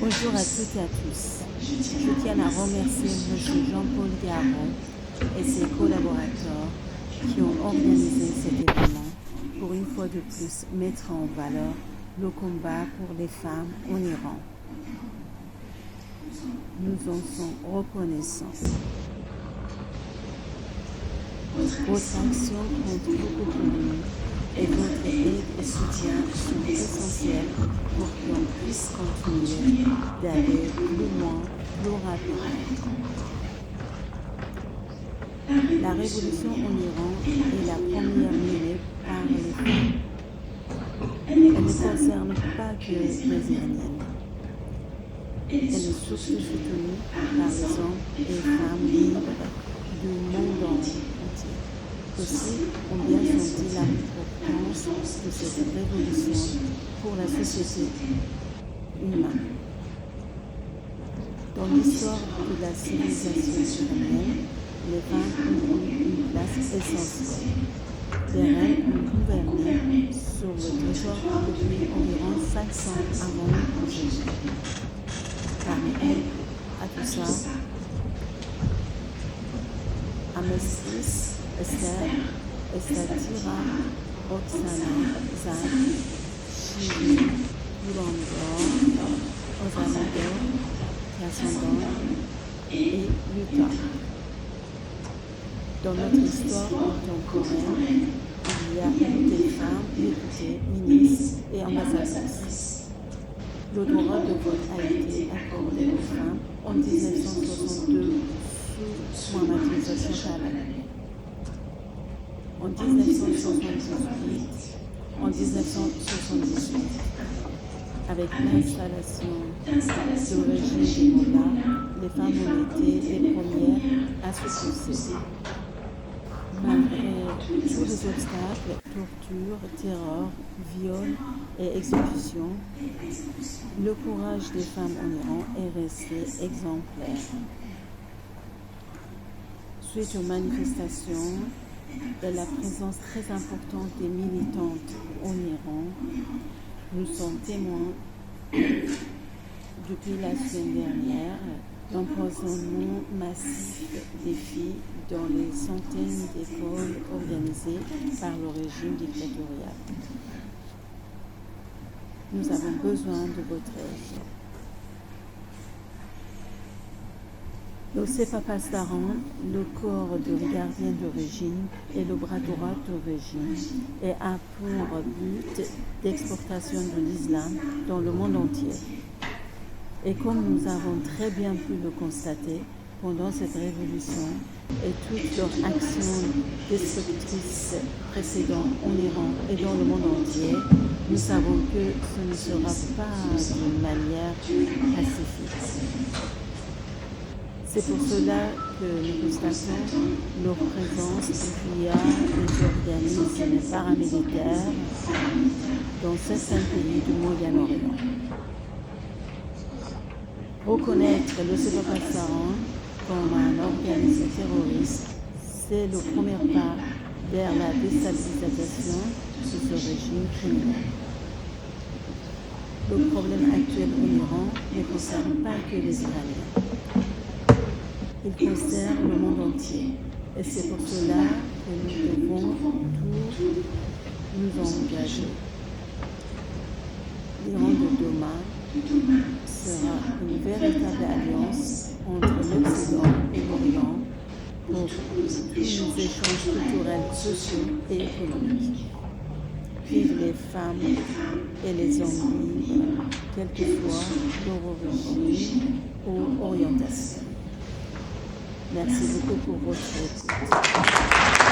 Bonjour à toutes et à tous. Je tiens à remercier M. Jean-Paul Garron et ses collaborateurs qui ont organisé cet événement pour une fois de plus mettre en valeur le combat pour les femmes en Iran. Nous en sommes reconnaissants. Votre action compte beaucoup pour nous et votre aide et soutien sont essentiels pour qu'on puisse continuer d'aller plus loin, plus rapidement. La révolution en Iran est la première menée par les femmes. Elle ne concerne pas que les Iraniennes. Elle est surtout soutenue par les hommes et femmes libres du monde entier. Aussi, on bien senti l'importance de cette révolution pour la société humaine. Dans l'histoire de la civilisation iranienne, les femmes ont eu une place essentielle. Les reines ont gouverné sur le territoire depuis environ 500 avant Jésus. Parmi elles, Hattusa, Amestis, Esther, Estatira, Roxana, Zad, Shiri, Yurandor, Osanador, Cassandor et Luta. Dans notre histoire contemporaine, il y a eu des femmes députées, ministres et ambassadrices. Le droit de vote a été accordé aux femmes en 1962 sous Mohammad Reza Shah. En 1978, avec l'installation du régime des Mollahs, les femmes ont été les premières à se succéder. Malgré tous les obstacles, torture, terreur, viol et exécution, le courage des femmes en Iran est resté exemplaire. Suite aux manifestations et la présence très importante des militantes en Iran, nous sommes témoins depuis la semaine dernière d'empoisonnement massif des filles dans les centaines d'écoles organisées par le régime dictatorial. Nous avons besoin de votre aide. Le Sepa-Pasdaran, le corps de gardien du régime et le bras droit du régime, et a pour but d'exportation de l'islam dans le monde entier. Et comme nous avons très bien pu le constater pendant cette révolution et toutes leurs actions destructrices précédentes en Iran et dans le monde entier, nous savons que ce ne sera pas d'une manière pacifique. C'est pour cela que nous constatons leur présence via les organismes paramilitaires dans certains pays du Moyen-Orient. Reconnaître le Sepa-Pasdaran comme un organisme terroriste, c'est le premier pas vers la déstabilisation de ce régime criminel. Le problème actuel en Iran ne concerne pas que les Iraniens. Il concerne le monde entier. Et c'est pour cela que nous devons tous nous engager. L'Iran de demain sera une véritable alliance entre l'Occident et l'Orient pour tous les échanges culturels, sociaux et économiques. Vive les femmes et les hommes libres, quelle que soit leur origine ou orientation. Merci beaucoup pour votre écoute.